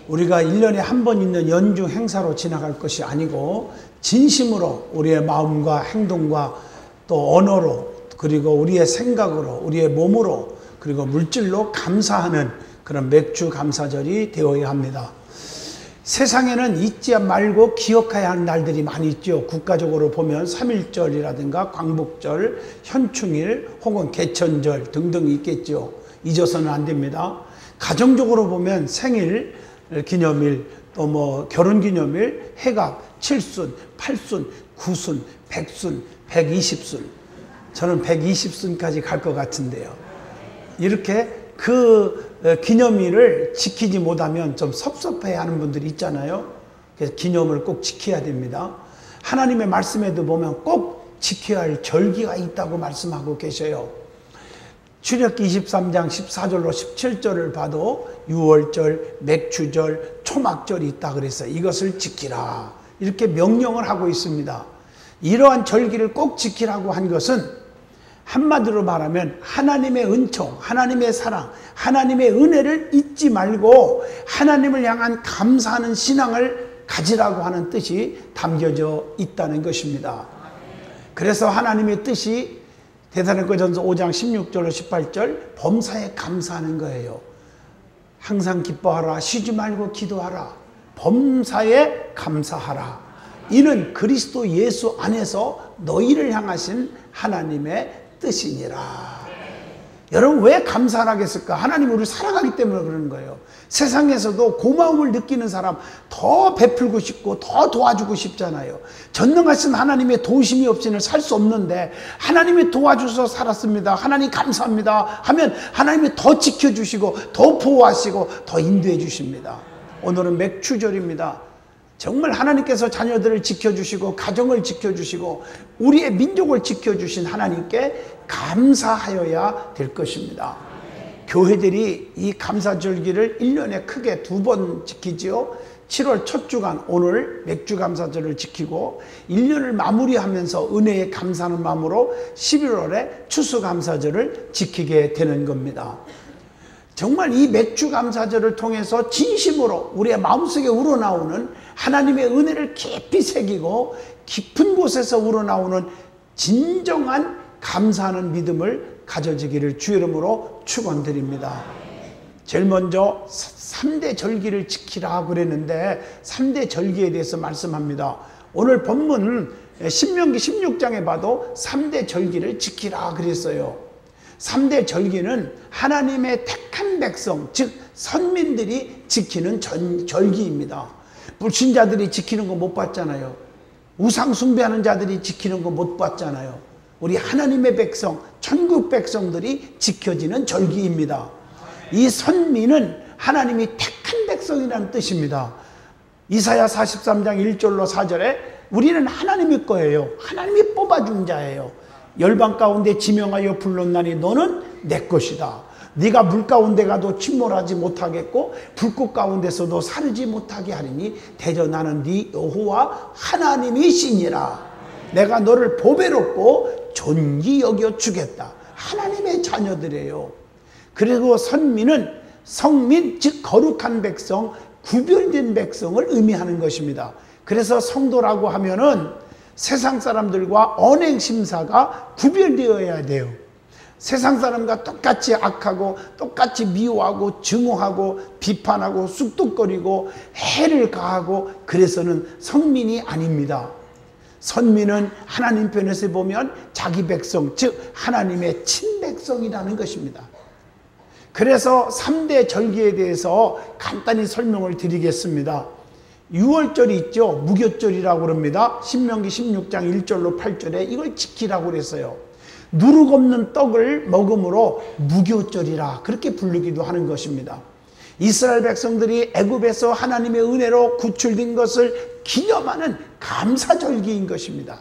우리가 1년에 한 번 있는 연중 행사로 지나갈 것이 아니고 진심으로 우리의 마음과 행동과 또 언어로 그리고 우리의 생각으로 우리의 몸으로 그리고 물질로 감사하는 그런 맥주 감사절이 되어야 합니다. 세상에는 잊지 말고 기억해야 하는 날들이 많이 있죠. 국가적으로 보면 3.1절이라든가 광복절, 현충일 혹은 개천절 등등 있겠죠. 잊어서는 안 됩니다. 가정적으로 보면 생일, 기념일, 또 뭐 결혼기념일, 해갑, 7순, 8순, 9순, 100순, 120순. 저는 120순까지 갈 것 같은데요. 이렇게 그 기념일을 지키지 못하면 좀 섭섭해 하는 분들이 있잖아요. 그래서 기념을 꼭 지켜야 됩니다. 하나님의 말씀에도 보면 꼭 지켜야 할 절기가 있다고 말씀하고 계셔요. 출애굽기 23장 14절로 17절을 봐도 유월절, 맥주절, 초막절이 있다 그래서 이것을 지키라 이렇게 명령을 하고 있습니다. 이러한 절기를 꼭 지키라고 한 것은 한마디로 말하면 하나님의 은총, 하나님의 사랑, 하나님의 은혜를 잊지 말고 하나님을 향한 감사하는 신앙을 가지라고 하는 뜻이 담겨져 있다는 것입니다. 그래서 하나님의 뜻이 데살로니가전서 5장 16절로 18절 범사에 감사하는 거예요. 항상 기뻐하라, 쉬지 말고 기도하라, 범사에 감사하라. 이는 그리스도 예수 안에서 너희를 향하신 하나님의 뜻이니라. 여러분 왜 감사를 하겠을까? 하나님이 우리를 사랑하기 때문에 그러는 거예요. 세상에서도 고마움을 느끼는 사람 더 베풀고 싶고 더 도와주고 싶잖아요. 전능하신 하나님의 도우심이 없이는 살 수 없는데 하나님이 도와주셔서 살았습니다, 하나님 감사합니다 하면 하나님이 더 지켜주시고 더 보호하시고 더 인도해 주십니다. 오늘은 맥주절입니다. 정말 하나님께서 자녀들을 지켜주시고 가정을 지켜주시고 우리의 민족을 지켜주신 하나님께 감사하여야 될 것입니다. 교회들이 이 감사절기를 1년에 크게 2번 지키지요. 7월 첫 주간 오늘 맥주감사절을 지키고 1년을 마무리하면서 은혜에 감사하는 마음으로 11월에 추수감사절을 지키게 되는 겁니다. 정말 이 맥주감사절을 통해서 진심으로 우리의 마음속에 우러나오는 하나님의 은혜를 깊이 새기고 깊은 곳에서 우러나오는 진정한 감사하는 믿음을 가져지기를 주의 이름으로 축원드립니다. 제일 먼저 3대 절기를 지키라 그랬는데 3대 절기에 대해서 말씀합니다. 오늘 본문 신명기 16장에 봐도 3대 절기를 지키라 그랬어요. 3대 절기는 하나님의 택한 백성, 즉 선민들이 지키는 절기입니다. 불신자들이 지키는 거 못 봤잖아요. 우상 숭배하는 자들이 지키는 거 못 봤잖아요. 우리 하나님의 백성, 천국 백성들이 지켜지는 절기입니다. 이 선민은 하나님이 택한 백성이라는 뜻입니다. 이사야 43장 1절로 4절에 우리는 하나님의 거예요. 하나님이 뽑아준 자예요. 열방 가운데 지명하여 불렀나니 너는 내 것이다. 네가 물 가운데 가도 침몰하지 못하겠고 불꽃 가운데서도 사르지 못하게 하리니 대저 나는 네 여호와 하나님이시니라. 내가 너를 보배롭고 존귀 여겨 주겠다. 하나님의 자녀들이에요. 그리고 선민은 성민, 즉 거룩한 백성, 구별된 백성을 의미하는 것입니다. 그래서 성도라고 하면은 세상 사람들과 언행심사가 구별되어야 돼요. 세상 사람과 똑같이 악하고 똑같이 미워하고 증오하고 비판하고 쑥뚝거리고 해를 가하고 그래서는 성민이 아닙니다. 선민은 하나님 편에서 보면 자기 백성, 즉 하나님의 친백성이라는 것입니다. 그래서 3대 절기에 대해서 간단히 설명을 드리겠습니다. 6월절이 있죠. 무교절이라고 그럽니다. 신명기 16장 1절로 8절에 이걸 지키라고 그랬어요. 누룩 없는 떡을 먹음으로 무교절이라 그렇게 부르기도 하는 것입니다. 이스라엘 백성들이 애굽에서 하나님의 은혜로 구출된 것을 기념하는 감사절기인 것입니다.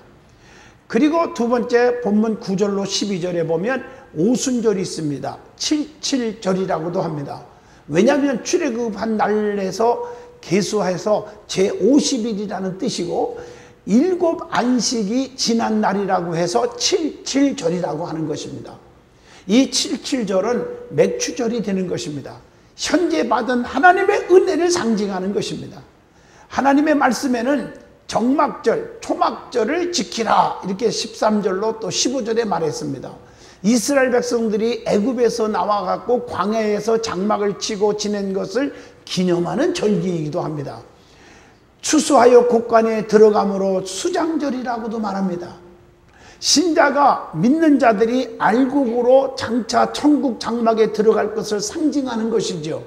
그리고 두 번째 본문 9절로 12절에 보면 오순절이 있습니다. 77절이라고도 합니다. 왜냐하면 출애굽한 날에서 계수해서 제50일이라는 뜻이고 7 안식이 지난 날이라고 해서 77절이라고 하는 것입니다. 이 77절은 맥주절이 되는 것입니다. 현재 받은 하나님의 은혜를 상징하는 것입니다. 하나님의 말씀에는 정막절, 초막절을 지키라 이렇게 13절로 또 15절에 말했습니다. 이스라엘 백성들이 애굽에서 나와갖고 광야에서 장막을 치고 지낸 것을 기념하는 절기이기도 합니다. 추수하여 곡간에 들어감으로 수장절이라고도 말합니다. 신자가 믿는 자들이 알곡으로 장차 천국 장막에 들어갈 것을 상징하는 것이죠.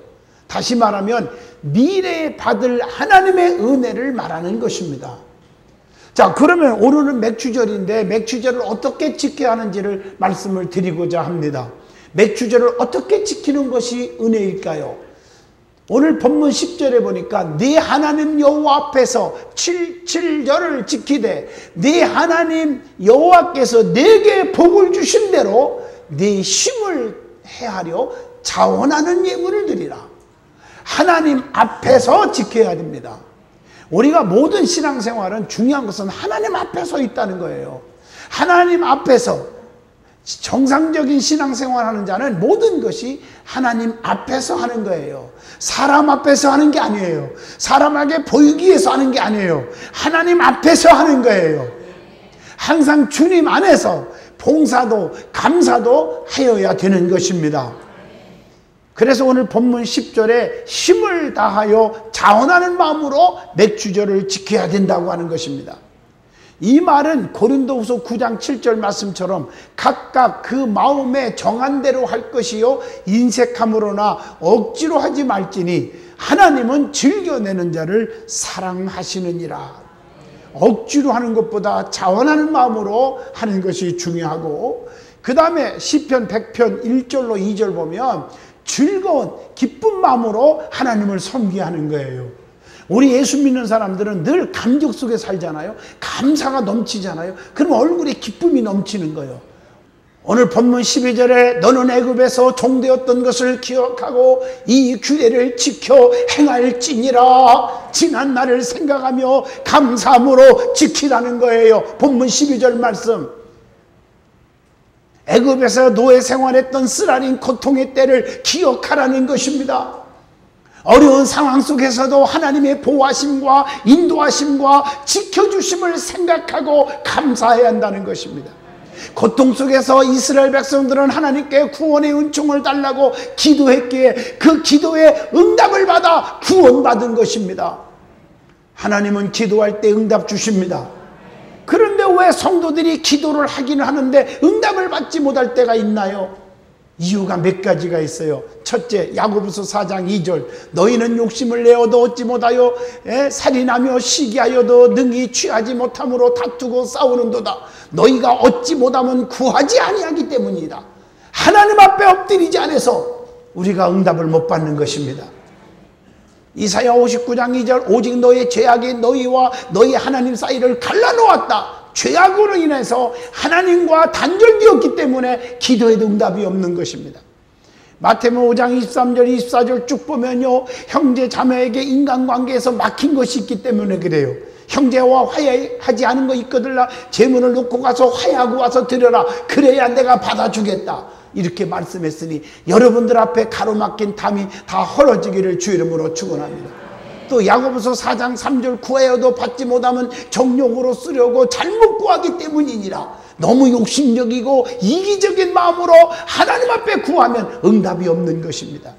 다시 말하면 미래에 받을 하나님의 은혜를 말하는 것입니다. 자, 그러면 오늘은 맥주절인데 맥주절을 어떻게 지켜야 하는지를 말씀을 드리고자 합니다. 맥주절을 어떻게 지키는 것이 은혜일까요? 오늘 본문 10절에 보니까 네 하나님 여호와 앞에서 7절을 지키되 네 하나님 여호와께서 네게 복을 주신 대로 네 힘을 헤아려 자원하는 예물을 드리라. 하나님 앞에서 지켜야 됩니다. 우리가 모든 신앙생활은 중요한 것은 하나님 앞에 서 있다는 거예요. 하나님 앞에서 정상적인 신앙생활하는 자는 모든 것이 하나님 앞에서 하는 거예요. 사람 앞에서 하는 게 아니에요. 사람에게 보이기 위해서 하는 게 아니에요. 하나님 앞에서 하는 거예요. 항상 주님 안에서 봉사도 감사도 하여야 되는 것입니다. 그래서 오늘 본문 10절에 힘을 다하여 자원하는 마음으로 맥주절을 지켜야 된다고 하는 것입니다. 이 말은 고린도후서 9장 7절 말씀처럼 각각 그 마음에 정한 대로 할 것이요 인색함으로나 억지로 하지 말지니 하나님은 즐겨내는 자를 사랑하시느니라. 억지로 하는 것보다 자원하는 마음으로 하는 것이 중요하고, 그 다음에 시편 100편 1절로 2절 보면 즐거운 기쁜 마음으로 하나님을 섬기하는 거예요. 우리 예수 믿는 사람들은 늘 감격 속에 살잖아요. 감사가 넘치잖아요. 그럼 얼굴에 기쁨이 넘치는 거예요. 오늘 본문 12절에 너는 애굽에서 종되었던 것을 기억하고 이 규례를 지켜 행할지니라. 지난 날을 생각하며 감사함으로 지키라는 거예요. 본문 12절 말씀. 애굽에서 노예 생활했던 쓰라린 고통의 때를 기억하라는 것입니다. 어려운 상황 속에서도 하나님의 보호하심과 인도하심과 지켜주심을 생각하고 감사해야 한다는 것입니다. 고통 속에서 이스라엘 백성들은 하나님께 구원의 은총을 달라고 기도했기에 그 기도에 응답을 받아 구원받은 것입니다. 하나님은 기도할 때 응답 주십니다. 그런데 왜 성도들이 기도를 하기는 하는데 응답을 받지 못할 때가 있나요? 이유가 몇 가지가 있어요. 첫째, 야고보서 4장 2절 너희는 욕심을 내어도 얻지 못하여 살인하며 시기하여도 능히 취하지 못함으로 다투고 싸우는도다. 너희가 얻지 못하면 구하지 아니하기 때문이다. 하나님 앞에 엎드리지 않아서 우리가 응답을 못 받는 것입니다. 이사야 59장 2절 오직 너의 죄악이 너희와 너희 하나님 사이를 갈라놓았다. 죄악으로 인해서 하나님과 단절되었기 때문에 기도에도 응답이 없는 것입니다. 마태복음 5장 23절 24절 쭉 보면요, 형제 자매에게 인간관계에서 막힌 것이 있기 때문에 그래요. 형제와 화해하지 않은 거 있거들라 재물을 놓고 가서 화해하고 와서 드려라. 그래야 내가 받아주겠다. 이렇게 말씀했으니 여러분들 앞에 가로막힌 담이 다 헐어지기를 주 이름으로 축원합니다. 또 야고보서 4장 3절 구하여도 받지 못하면 정욕으로 쓰려고 잘못 구하기 때문이니라. 너무 욕심적이고 이기적인 마음으로 하나님 앞에 구하면 응답이 없는 것입니다.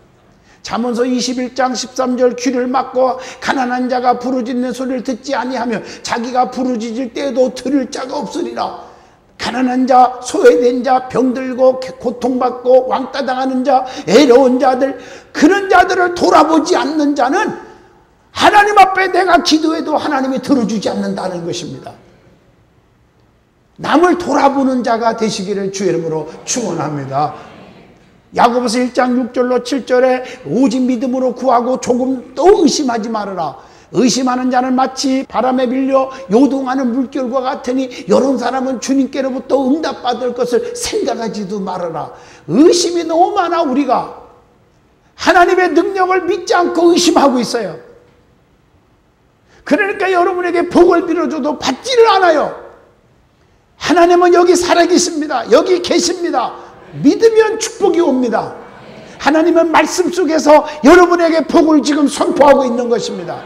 잠언서 21장 13절 귀를 막고 가난한 자가 부르짖는 소리를 듣지 아니하며 자기가 부르짖을 때에도 들을 자가 없으리라. 가난한 자, 소외된 자, 병들고 고통받고 왕따 당하는 자, 애로운 자들, 그런 자들을 돌아보지 않는 자는 하나님 앞에 내가 기도해도 하나님이 들어주지 않는다는 것입니다. 남을 돌아보는 자가 되시기를 주 이름으로 축원합니다. 야고보서 1장 6절로 7절에 오직 믿음으로 구하고 조금 또 의심하지 말아라. 의심하는 자는 마치 바람에 밀려 요동하는 물결과 같으니 이런 사람은 주님께로부터 응답받을 것을 생각하지도 말아라. 의심이 너무 많아. 우리가 하나님의 능력을 믿지 않고 의심하고 있어요. 그러니까 여러분에게 복을 빌어줘도 받지를 않아요. 하나님은 여기 살아계십니다. 여기 계십니다. 믿으면 축복이 옵니다. 하나님은 말씀 속에서 여러분에게 복을 지금 선포하고 있는 것입니다.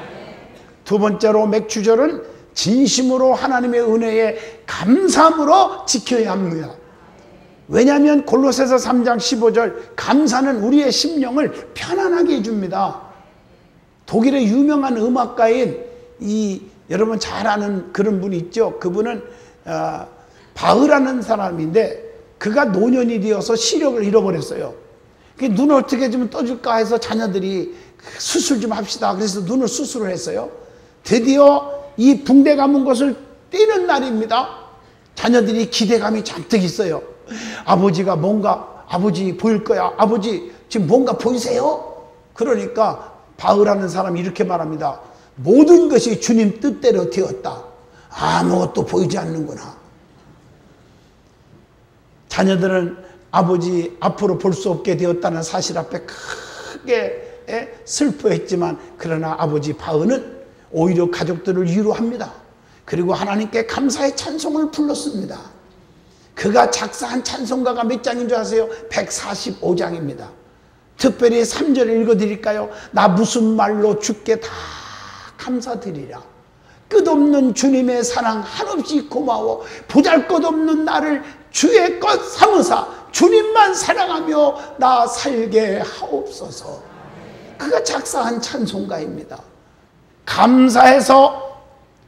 두 번째로 맥주절은 진심으로 하나님의 은혜에 감사함으로 지켜야 합니다. 왜냐하면 골로새서 3장 15절 감사는 우리의 심령을 편안하게 해줍니다. 독일의 유명한 음악가인 여러분 잘 아는 그런 분이 있죠. 그분은 바흐라는 사람인데 그가 노년이 되어서 시력을 잃어버렸어요. 눈을 어떻게 좀 떠줄까 해서 자녀들이 수술 좀 합시다. 그래서 눈을 수술을 했어요. 드디어 이 붕대 감은 것을 떼는 날입니다. 자녀들이 기대감이 잔뜩 있어요. 아버지가 뭔가, 아버지 보일 거야. 아버지 지금 뭔가 보이세요? 그러니까 바흐라는 사람이 이렇게 말합니다. 모든 것이 주님 뜻대로 되었다. 아무것도 보이지 않는구나. 자녀들은 아버지 앞으로 볼 수 없게 되었다는 사실 앞에 크게 슬퍼했지만 그러나 아버지 바흐는 오히려 가족들을 위로합니다. 그리고 하나님께 감사의 찬송을 불렀습니다. 그가 작사한 찬송가가 몇 장인 줄 아세요? 145장입니다. 특별히 3절을 읽어드릴까요? 나 무슨 말로 주께 다 감사드리라. 끝없는 주님의 사랑 한없이 고마워 보잘것없는 나를 주의 것 삼으사 주님만 사랑하며 나 살게 하옵소서. 그가 작사한 찬송가입니다. 감사해서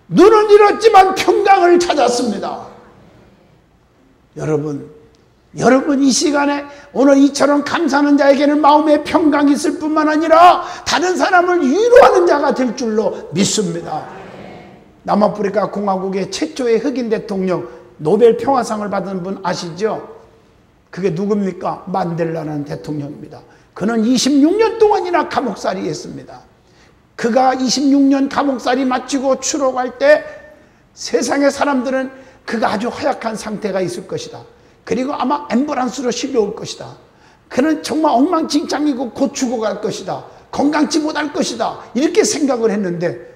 눈은 잃었지만 평강을 찾았습니다. 여러분 이 시간에 오늘 이처럼 감사하는 자에게는 마음에 평강이 있을 뿐만 아니라 다른 사람을 위로하는 자가 될 줄로 믿습니다. 남아프리카 공화국의 최초의 흑인 대통령 노벨 평화상을 받은 분 아시죠? 그게 누굽니까? 만델라라는 대통령입니다. 그는 26년 동안이나 감옥살이 했습니다. 그가 26년 감옥살이 마치고 추록할 때 세상의 사람들은 그가 아주 허약한 상태가 있을 것이다. 그리고 아마 앰뷸런스로 실려올 것이다. 그는 정말 엉망진창이고 곧 죽어갈 것이다. 건강치 못할 것이다. 이렇게 생각을 했는데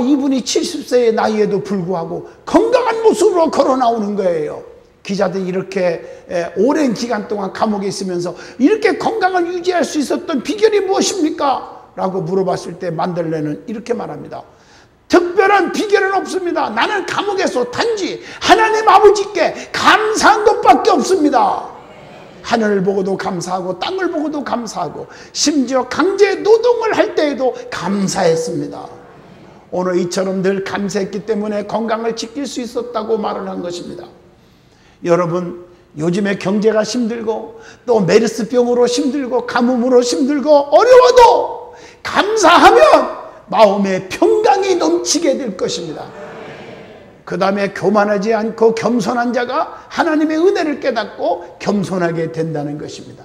이분이 70세의 나이에도 불구하고 건강한 모습으로 걸어 나오는 거예요. 기자들이 이렇게 오랜 기간 동안 감옥에 있으면서 이렇게 건강을 유지할 수 있었던 비결이 무엇입니까? 라고 물어봤을 때 만델라는 이렇게 말합니다. 특별한 비결은 없습니다. 나는 감옥에서 단지 하나님 아버지께 감사한 것밖에 없습니다. 하늘을 보고도 감사하고 땅을 보고도 감사하고 심지어 강제 노동을 할 때에도 감사했습니다. 오늘 이처럼 늘 감사했기 때문에 건강을 지킬 수 있었다고 말을 한 것입니다. 여러분 요즘에 경제가 힘들고 또 메르스병으로 힘들고 가뭄으로 힘들고 어려워도 감사하면 마음에 평강이 넘치게 될 것입니다. 그 다음에 교만하지 않고 겸손한 자가 하나님의 은혜를 깨닫고 겸손하게 된다는 것입니다.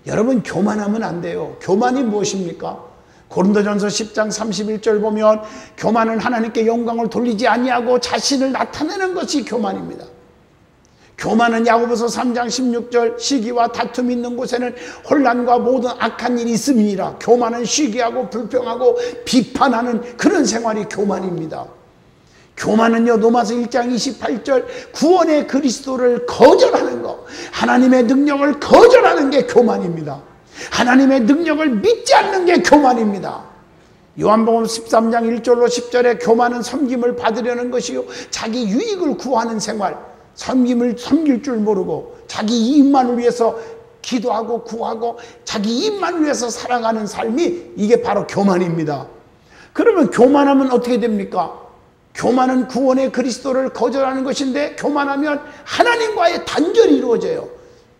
여러분 교만하면 안 돼요. 교만이 무엇입니까? 고린도전서 10장 31절 보면 교만은 하나님께 영광을 돌리지 아니하고 자신을 나타내는 것이 교만입니다. 교만은 야고보서 3장 16절 시기와 다툼이 있는 곳에는 혼란과 모든 악한 일이 있음이니라. 교만은 시기하고 불평하고 비판하는 그런 생활이 교만입니다. 교만은요 로마서 1장 28절 구원의 그리스도를 거절하는 것, 하나님의 능력을 거절하는 게 교만입니다. 하나님의 능력을 믿지 않는 게 교만입니다. 요한복음 13장 1절로 10절에 교만은 섬김을 받으려는 것이요 자기 유익을 구하는 생활, 섬김을 섬길 줄 모르고 자기 이익만을 위해서 기도하고 구하고 자기 이익만을 위해서 살아가는 삶이 이게 바로 교만입니다. 그러면 교만하면 어떻게 됩니까? 교만은 구원의 그리스도를 거절하는 것인데 교만하면 하나님과의 단절이 이루어져요.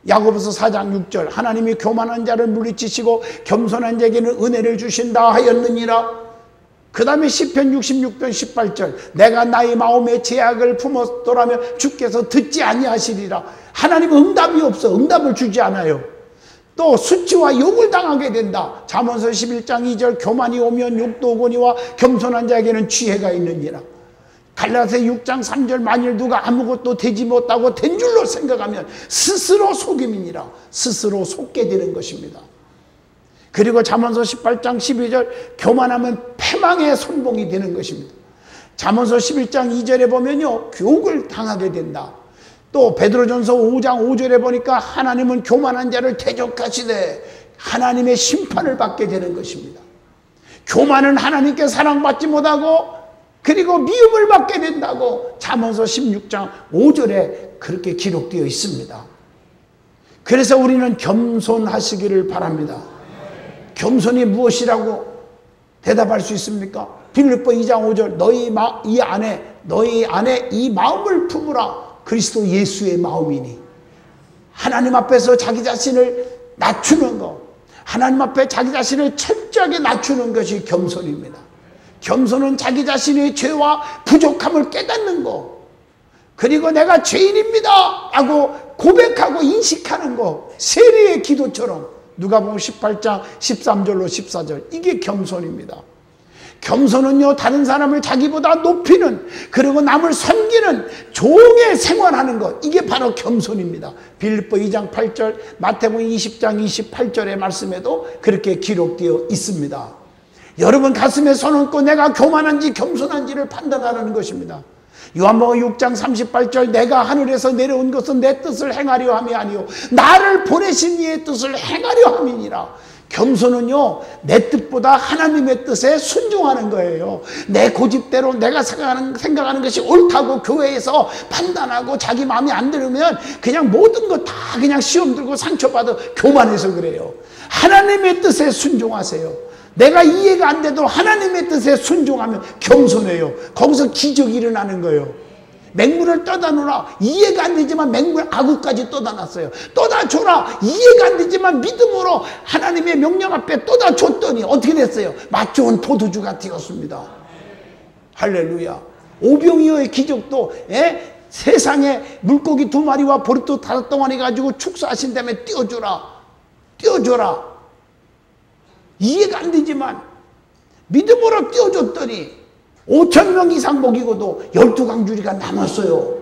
야고보서 4장 6절 하나님이 교만한 자를 물리치시고 겸손한 자에게는 은혜를 주신다 하였느니라. 그 다음에 시편 66편 18절 내가 나의 마음에 제약을 품었더라면 주께서 듣지 아니하시리라. 하나님은 응답이 없어. 응답을 주지 않아요. 또 수치와 욕을 당하게 된다. 잠언서 11장 2절 교만이 오면 욕도 오거니와 겸손한 자에게는 지혜가 있느니라. 갈라디아 6장 3절 만일 누가 아무것도 되지 못하고 된 줄로 생각하면 스스로 속임이니라. 스스로 속게 되는 것입니다. 그리고 잠언서 18장 12절 교만하면 패망의 선봉이 되는 것입니다. 잠언서 11장 2절에 보면요 욕을 당하게 된다. 또 베드로전서 5장 5절에 보니까 하나님은 교만한 자를 대적하시되 하나님의 심판을 받게 되는 것입니다. 교만은 하나님께 사랑받지 못하고 그리고 미움을 받게 된다고 잠언서 16장 5절에 그렇게 기록되어 있습니다. 그래서 우리는 겸손하시기를 바랍니다. 겸손이 무엇이라고 대답할 수 있습니까? 빌립보 2장 5절 너희 안에 이 마음을 품으라. 그리스도 예수의 마음이니. 하나님 앞에서 자기 자신을 낮추는 것, 하나님 앞에 자기 자신을 철저하게 낮추는 것이 겸손입니다. 겸손은 자기 자신의 죄와 부족함을 깨닫는 것, 그리고 내가 죄인입니다 하고 고백하고 인식하는 것, 세례의 기도처럼 누가복음 18장 13절로 14절, 이게 겸손입니다. 겸손은요, 다른 사람을 자기보다 높이는, 그리고 남을 섬기는 종의 생활하는 것, 이게 바로 겸손입니다. 빌립보 2장 8절, 마태복음 20장 28절의 말씀에도 그렇게 기록되어 있습니다. 여러분 가슴에 손 얹고 내가 교만한지 겸손한지를 판단하라는 것입니다. 요한복음 6장 38절, 내가 하늘에서 내려온 것은 내 뜻을 행하려 함이 아니요 나를 보내신 이의 뜻을 행하려 함이니라. 겸손은요, 내 뜻보다 하나님의 뜻에 순종하는 거예요. 내 고집대로 내가 생각하는 것이 옳다고 교회에서 판단하고 자기 마음에 안 들으면 그냥 모든 거 다 그냥 시험 들고 상처받아 교만해서 그래요. 하나님의 뜻에 순종하세요. 내가 이해가 안 돼도 하나님의 뜻에 순종하면 겸손해요. 거기서 기적이 일어나는 거예요. 맹물을 떠다 놓으라. 이해가 안 되지만 맹물 아구까지 떠다 놨어요. 떠다 줘라. 이해가 안 되지만 믿음으로 하나님의 명령 앞에 떠다 줬더니 어떻게 됐어요? 맛 좋은 포도주가 되었습니다. 할렐루야. 오병이어의 기적도 세상에 물고기 2마리와 보리떡 5덩어리 가지고 축사하신 다음에 띄워줘라. 이해가 안 되지만 믿음으로 띄워줬더니 5,000명 이상 먹이고도 12강주리가 남았어요.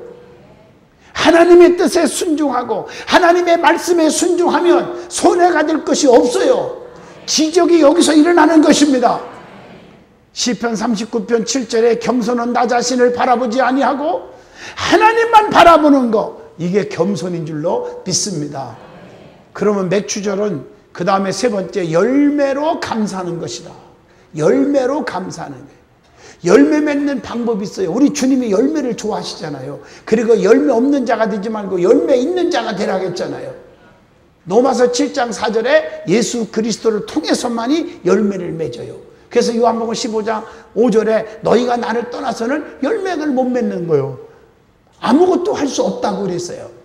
하나님의 뜻에 순종하고 하나님의 말씀에 순종하면 손해가 될 것이 없어요. 기적이 여기서 일어나는 것입니다. 시편 39편 7절에 겸손은 나 자신을 바라보지 아니하고 하나님만 바라보는 것, 이게 겸손인 줄로 믿습니다. 그러면 맥주절은 그 다음에 세 번째, 열매로 감사하는 것이다. 열매로 감사하는 거예요. 열매 맺는 방법이 있어요. 우리 주님이 열매를 좋아하시잖아요. 그리고 열매 없는 자가 되지 말고 열매 있는 자가 되라고 했잖아요. 로마서 7장 4절에 예수 그리스도를 통해서만이 열매를 맺어요. 그래서 요한복음 15장 5절에 너희가 나를 떠나서는 열매를 못 맺는 거예요. 아무것도 할 수 없다고 그랬어요.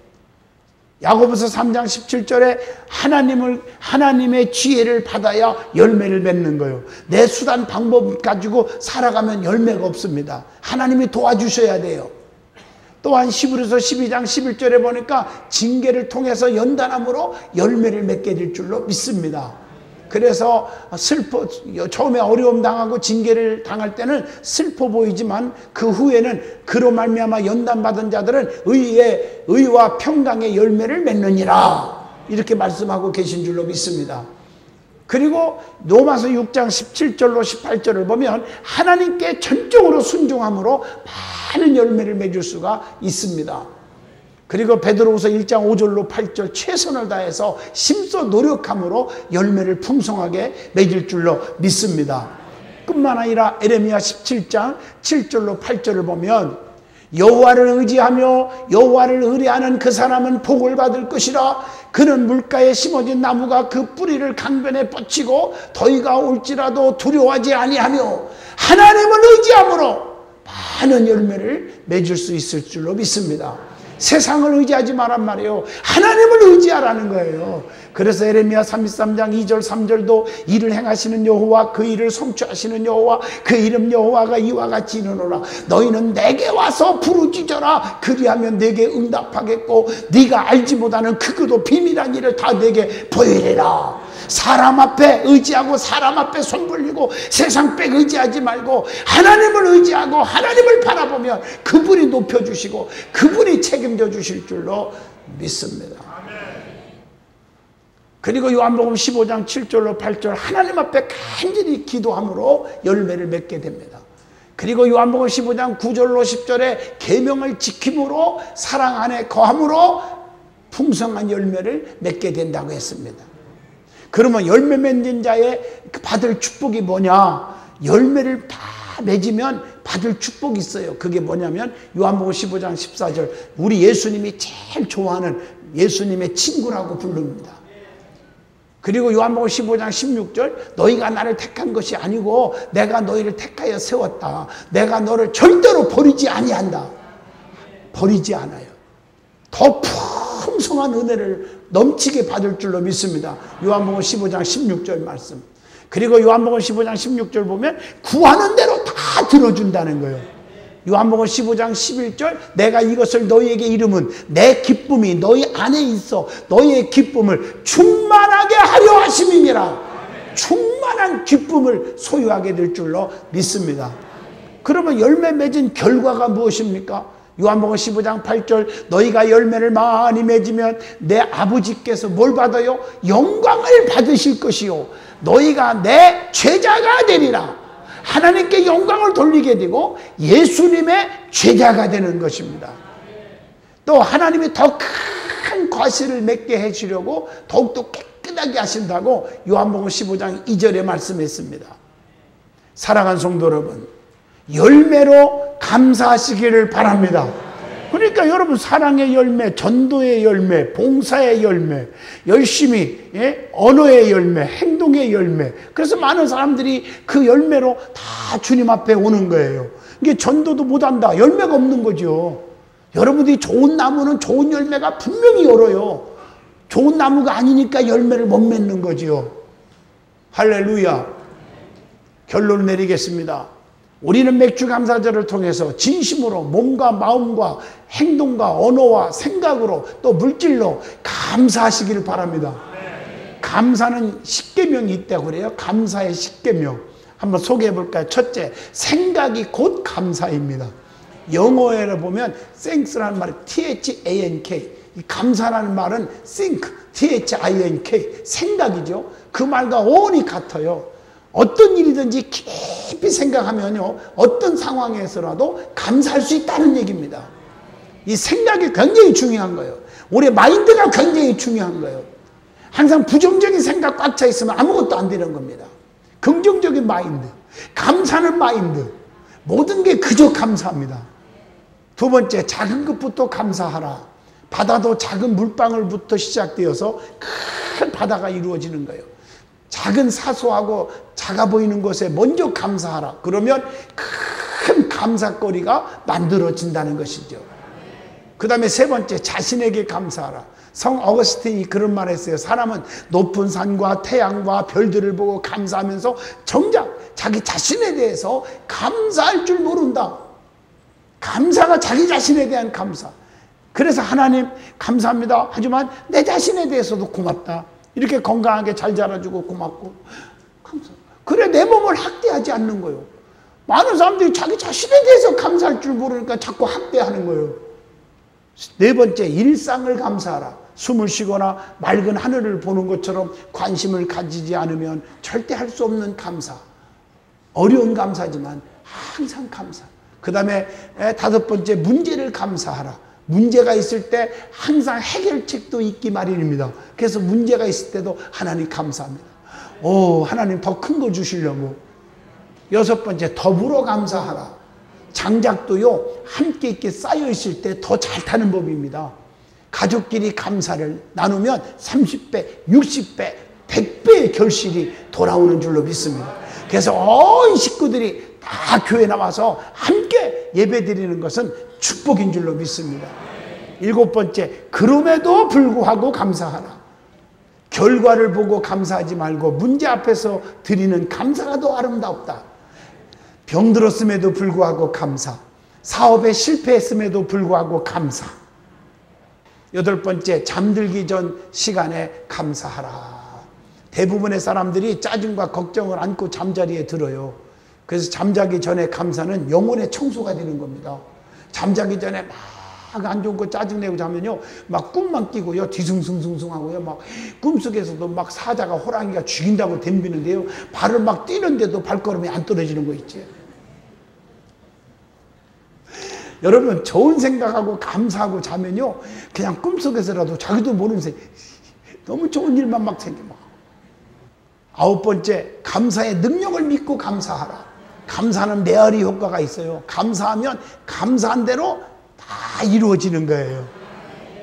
야고보서 3장 17절에 하나님의 지혜를 받아야 열매를 맺는 거예요. 내 수단 방법 가지고 살아가면 열매가 없습니다. 하나님이 도와주셔야 돼요. 또한 히브리서 12장 11절에 보니까 징계를 통해서 연단함으로 열매를 맺게 될 줄로 믿습니다. 그래서 처음에 어려움 당하고 징계를 당할 때는 슬퍼 보이지만 그 후에는 그로 말미암아 연단받은 자들은 의와 평강의 열매를 맺느니라, 이렇게 말씀하고 계신 줄로 믿습니다. 그리고 로마서 6장 17절로 18절을 보면 하나님께 전적으로 순종함으로 많은 열매를 맺을 수가 있습니다. 그리고 베드로후서 1장 5절로 8절, 최선을 다해서 심써 노력함으로 열매를 풍성하게 맺을 줄로 믿습니다. 뿐만 아니라 에레미야 17장 7절로 8절을 보면 여호와를 의지하며 여호와를 의뢰하는 그 사람은 복을 받을 것이라. 그는 물가에 심어진 나무가 그 뿌리를 강변에 뻗치고 더위가 올지라도 두려워하지 아니하며 하나님을 의지함으로 많은 열매를 맺을 수 있을 줄로 믿습니다. 세상을 의지하지 말란 말이에요. 하나님을 의지하라는 거예요. 그래서 에레미야 33장 2절 3절도 일을 행하시는 여호와, 그 일을 성취하시는 여호와, 그 이름 여호와가 이와 같이 이르노라. 너희는 내게 와서 부르짖어라. 그리하면 내게 응답하겠고 네가 알지 못하는 크고도 비밀한 일을 다 내게 보이리라. 사람 앞에 의지하고 사람 앞에 손 벌리고 세상 백 의지하지 말고 하나님을 의지하고 하나님을 바라보면 그분이 높여주시고 그분이 책임져 주실 줄로 믿습니다. 그리고 요한복음 15장 7절로 8절, 하나님 앞에 간절히 기도함으로 열매를 맺게 됩니다. 그리고 요한복음 15장 9절로 10절에 계명을 지킴으로 사랑 안에 거함으로 풍성한 열매를 맺게 된다고 했습니다. 그러면 열매 맺는 자의 받을 축복이 뭐냐? 열매를 다 맺으면 받을 축복이 있어요. 그게 뭐냐면 요한복음 15장 14절, 우리 예수님이 제일 좋아하는 예수님의 친구라고 부릅니다. 그리고 요한복음 15장 16절, 너희가 나를 택한 것이 아니고 내가 너희를 택하여 세웠다. 내가 너를 절대로 버리지 아니한다. 버리지 않아요. 더 풍성한 은혜를 넘치게 받을 줄로 믿습니다. 요한복음 15장 16절 말씀. 그리고 요한복음 15장 16절 보면 구하는 대로 다 들어준다는 거예요. 요한복음 15장 11절, 내가 이것을 너희에게 이름은 내 기쁨이 너희 안에 있어 너희의 기쁨을 충만하게 하려 하심이니라. 충만한 기쁨을 소유하게 될 줄로 믿습니다. 그러면 열매 맺은 결과가 무엇입니까? 요한복음 15장 8절, 너희가 열매를 많이 맺으면 내 아버지께서 뭘 받아요? 영광을 받으실 것이요 너희가 내 제자가 되리라. 하나님께 영광을 돌리게 되고 예수님의 제자가 되는 것입니다. 또 하나님이 더 큰 과실을 맺게 해주려고 더욱더 깨끗하게 하신다고 요한복음 15장 2절에 말씀했습니다. 사랑하는 성도 여러분, 열매로 감사하시기를 바랍니다. 그러니까 여러분, 사랑의 열매, 전도의 열매, 봉사의 열매, 열심히 언어의 열매, 행동의 열매. 그래서 많은 사람들이 그 열매로 다 주님 앞에 오는 거예요. 이게 전도도 못한다, 열매가 없는 거죠. 여러분들이 좋은 나무는 좋은 열매가 분명히 열어요. 좋은 나무가 아니니까 열매를 못 맺는 거지요. 할렐루야. 결론을 내리겠습니다. 우리는 맥주 감사절을 통해서 진심으로 몸과 마음과 행동과 언어와 생각으로 또 물질로 감사하시기를 바랍니다. 감사는 10계명이 있다고 그래요. 감사의 10계명. 한번 소개해 볼까요? 첫째, 생각이 곧 감사입니다. 영어에 보면 thanks라는 말이 T-H-A-N-K. 이 감사라는 말은 think, T-H-I-N-K. 생각이죠. 그 말과 어원이 같아요. 어떤 일이든지 깊이 생각하면요, 어떤 상황에서라도 감사할 수 있다는 얘기입니다. 이 생각이 굉장히 중요한 거예요. 우리의 마인드가 굉장히 중요한 거예요. 항상 부정적인 생각 꽉 차 있으면 아무것도 안 되는 겁니다. 긍정적인 마인드, 감사하는 마인드, 모든 게 그저 감사합니다. 두 번째, 작은 것부터 감사하라. 바다도 작은 물방울부터 시작되어서 큰 바다가 이루어지는 거예요. 작은 사소하고 작아 보이는 것에 먼저 감사하라. 그러면 큰 감사거리가 만들어진다는 것이죠. 그 다음에 세 번째, 자신에게 감사하라. 성 어거스틴이 그런 말 했어요. 사람은 높은 산과 태양과 별들을 보고 감사하면서 정작 자기 자신에 대해서 감사할 줄 모른다. 감사가 자기 자신에 대한 감사. 그래서 하나님 감사합니다. 하지만 내 자신에 대해서도 고맙다. 이렇게 건강하게 잘 자라주고 고맙고 감사. 그래, 내 몸을 학대하지 않는 거예요. 많은 사람들이 자기 자신에 대해서 감사할 줄 모르니까 자꾸 학대하는 거예요. 네 번째, 일상을 감사하라. 숨을 쉬거나 맑은 하늘을 보는 것처럼 관심을 가지지 않으면 절대 할 수 없는 감사. 어려운 감사지만 항상 감사. 그 다음에 다섯 번째, 문제를 감사하라. 문제가 있을 때 항상 해결책도 있기 마련입니다. 그래서 문제가 있을 때도 하나님 감사합니다. 하나님 더 큰 거 주시려고. 여섯 번째, 더불어 감사하라. 장작도요, 함께 있게 쌓여 있을 때 더 잘 타는 법입니다. 가족끼리 감사를 나누면 30배, 60배, 100배의 결실이 돌아오는 줄로 믿습니다. 그래서 온 식구들이 다 교회 나와서 함께 예배 드리는 것은 축복인 줄로 믿습니다. 일곱 번째, 그럼에도 불구하고 감사하라. 결과를 보고 감사하지 말고 문제 앞에서 드리는 감사가 더 아름답다. 병들었음에도 불구하고 감사. 사업에 실패했음에도 불구하고 감사. 여덟 번째, 잠들기 전 시간에 감사하라. 대부분의 사람들이 짜증과 걱정을 안고 잠자리에 들어요. 그래서 잠자기 전에 감사는 영혼의 청소가 되는 겁니다. 잠자기 전에 막 안 좋은 거 짜증내고 자면요, 막 꿈만 끼고요, 뒤숭숭숭숭 하고요, 막 꿈속에서도 막 사자가 호랑이가 죽인다고 덤비는데요, 발을 막 뛰는데도 발걸음이 안 떨어지는 거 있지. 여러분 좋은 생각하고 감사하고 자면요 그냥 꿈속에서라도 자기도 모르는 새 너무 좋은 일만 막 생겨. 아홉 번째, 감사의 능력을 믿고 감사하라. 감사는 메아리 효과가 있어요. 감사하면 감사한 대로 다 이루어지는 거예요.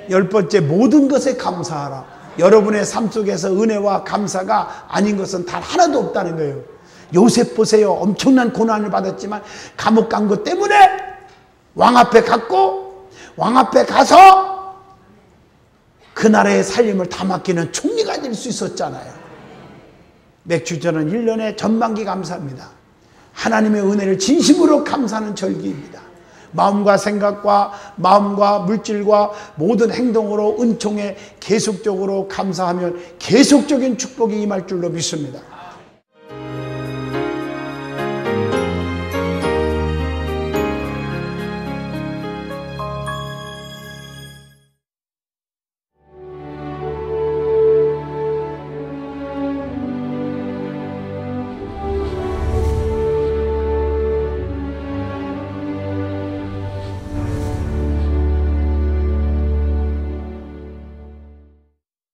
열 번째, 모든 것에 감사하라. 여러분의 삶 속에서 은혜와 감사가 아닌 것은 단 하나도 없다는 거예요. 요셉 보세요. 엄청난 고난을 받았지만 감옥 간 것 때문에 왕 앞에 갔고 왕 앞에 가서 그 나라의 살림을 다 맡기는 총리가 될 수 있었잖아요. 맥주전은 1년의 전반기 감사합니다. 하나님의 은혜를 진심으로 감사하는 절기입니다. 마음과 생각과 마음과 물질과 모든 행동으로 은총에 계속적으로 감사하면 계속적인 축복이 임할 줄로 믿습니다.